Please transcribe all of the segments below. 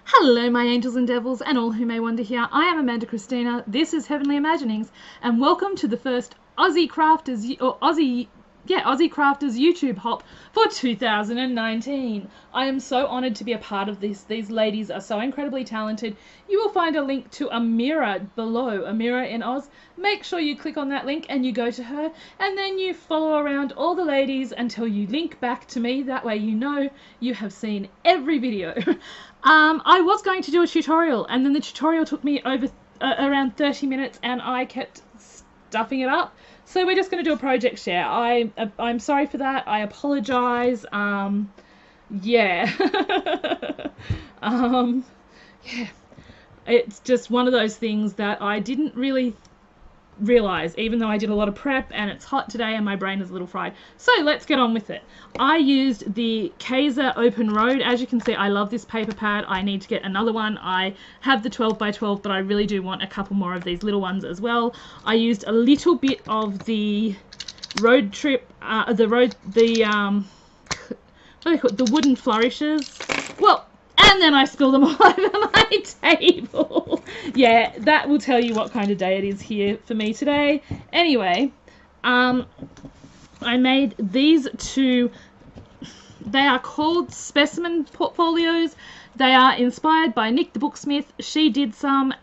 Hello my angels and devils and all who may wander here. I am Amanda Christina, this is Heavenly Imaginings, and welcome to the first Aussie Crafters YouTube hop for 2019. I am so honoured to be a part of this. These ladies are so incredibly talented. You will find a link to Amira below, Amira in Oz. Make sure you click on that link and you go to her, and then you follow around all the ladies until you link back to me. That way you know you have seen every video. I was going to do a tutorial, and then the tutorial took me over around 30 minutes and I kept stuffing it up. So we're just going to do a project share. I'm sorry for that. I apologise. Yeah. Yeah. It's just one of those things that I didn't really realise, even though I did a lot of prep and it's hot today and my brain is a little fried. So let's get on with it. I used the Kaiser Open Road. As you can see, I love this paper pad. I need to get another one. I have the 12 by 12, but I really do want a couple more of these little ones as well. I used a little bit of the road trip, the wooden flourishes. Well, and then I spilled them all over my table. Yeah, that will tell you what kind of day it is here for me today. Anyway, I made these two. They are called specimen portfolios. They are inspired by Nick the Booksmith. She did some.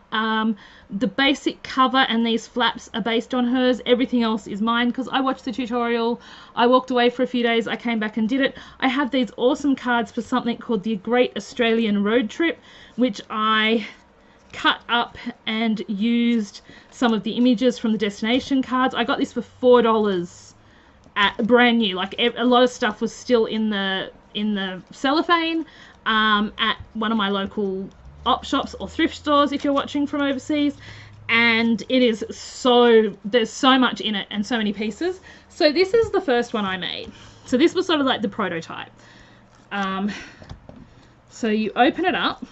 The basic cover and these flaps are based on hers. Everything else is mine because I watched the tutorial. I walked away for a few days. I came back and did it. I have these awesome cards for something called the Great Australian Road Trip, which I cut up and used some of the images from the destination cards. I got this for $4 at brand new. Like a lot of stuff was still in the cellophane at one of my local op shops or thrift stores if you're watching from overseas, and it is there's so much in it and so many pieces. So this is the first one I made. So this was sort of like the prototype. So you open it up,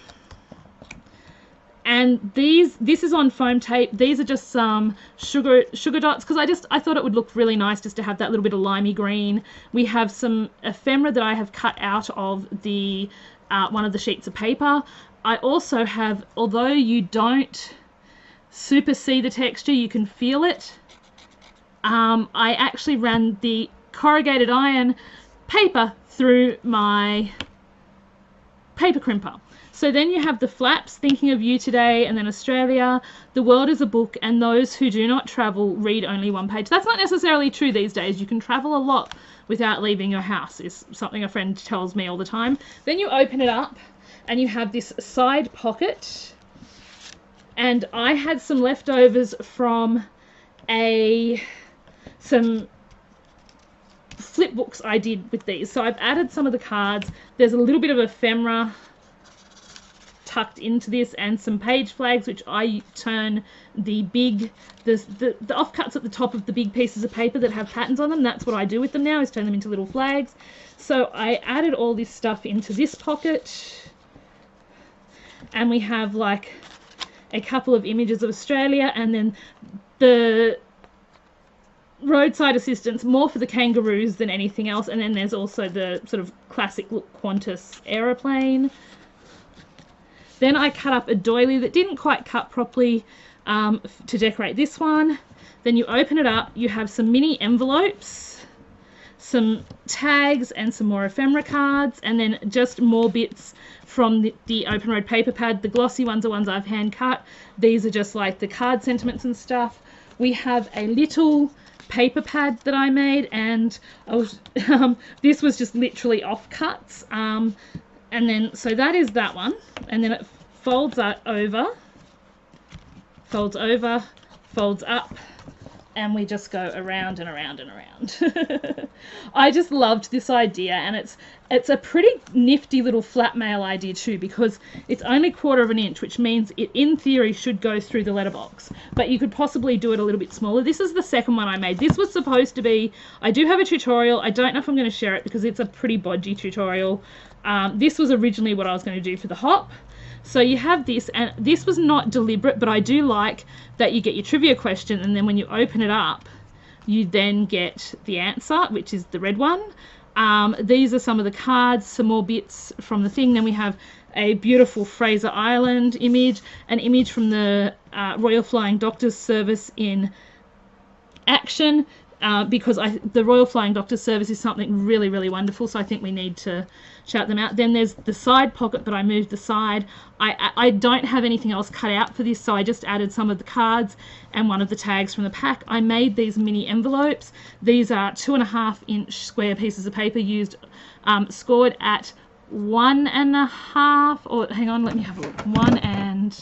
and this is on foam tape. These are just some sugar dots because I thought it would look really nice just to have that little bit of limey green. We have some ephemera that I have cut out of the one of the sheets of paper. I also have, although you don't super see the texture, you can feel it. I actually ran the corrugated iron paper through my paper crimper. So then you have the flaps, thinking of you today, and then Australia, the world is a book, and those who do not travel read only one page. That's not necessarily true these days. You can travel a lot without leaving your house, is something a friend tells me all the time. Then you open it up, and you have this side pocket, and I had some leftovers from some flip books I did with these. So I've added some of the cards. There's a little bit of ephemera tucked into this and some page flags, which I turn the offcuts at the top of the big pieces of paper that have patterns on them. That's what I do with them now, is turn them into little flags. So I added all this stuff into this pocket. And we have like a couple of images of Australia, and then the roadside assistance, more for the kangaroos than anything else. And then there's also the sort of classic look Qantas aeroplane. Then I cut up a doily that didn't quite cut properly to decorate this one. Then you open it up, you have some mini envelopes, some tags, and some more ephemera cards, and then just more bits from the Open Road paper pad. The glossy ones are ones I've hand cut. These are just like the card sentiments and stuff. We have a little paper pad that I made, and this was just literally offcuts. And then, so that is that one, and then it folds over, folds up, and we just go around and around and around. I just loved this idea, and it's a pretty nifty little flat mail idea too, because it's only 1/4 of an inch, which means it in theory should go through the letterbox, but you could possibly do it a little bit smaller. This is the second one I made. This was supposed to be, I do have a tutorial. I don't know if I'm going to share it because it's a pretty bodgy tutorial. This was originally what I was going to do for the hop. So you have this, and this was not deliberate, but I do like that you get your trivia question, and then when you open it up, you then get the answer, which is the red one. These are some of the cards, some more bits from the thing. Then we have a beautiful Fraser Island image, an image from the Royal Flying Doctors Service in action, because the Royal Flying Doctors Service is something really, really wonderful, so I think we need to shout them out. Then there's the side pocket, but I moved the side. I don't have anything else cut out for this, so I just added some of the cards and one of the tags from the pack. I made these mini envelopes. These are 2.5-inch square pieces of paper used, scored at 1.5, or hang on, let me have a look, 1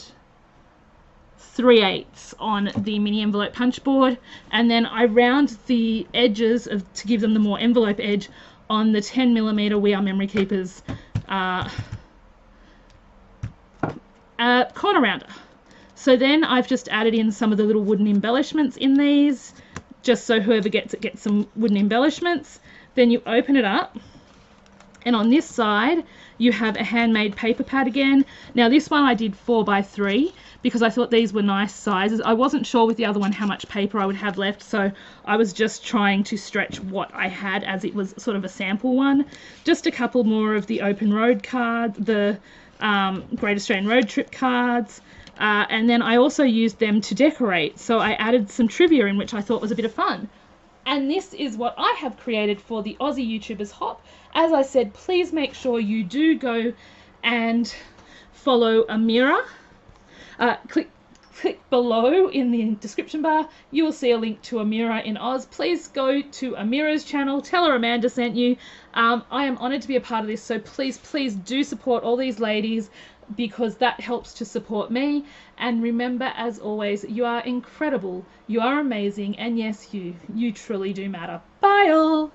3/8 on the mini envelope punch board, and then I round the edges to give them the more envelope edge on the 10mm We Are Memory Keepers corner rounder. So then I've just added in some of the little wooden embellishments in these, just so whoever gets it gets some wooden embellishments. Then you open it up, and on this side you have a handmade paper pad again. Now this one I did 4x3 because I thought these were nice sizes. I wasn't sure with the other one how much paper I would have left, so I was just trying to stretch what I had as it was sort of a sample one. Just a couple more of the open road cards, the Great Australian Road Trip cards, and then I also used them to decorate, so I added some trivia in, which I thought was a bit of fun. And this is what I have created for the Aussie YouTubers Hop. As I said, please make sure you do go and follow Amira. Click below in the description bar. You will see a link to Amira in Oz. Please go to Amira's channel. Tell her Amanda sent you. I am honoured to be a part of this, so please do support all these ladies, because that helps to support me. And remember, as always, you are incredible, you are amazing, and yes, you truly do matter. Bye all.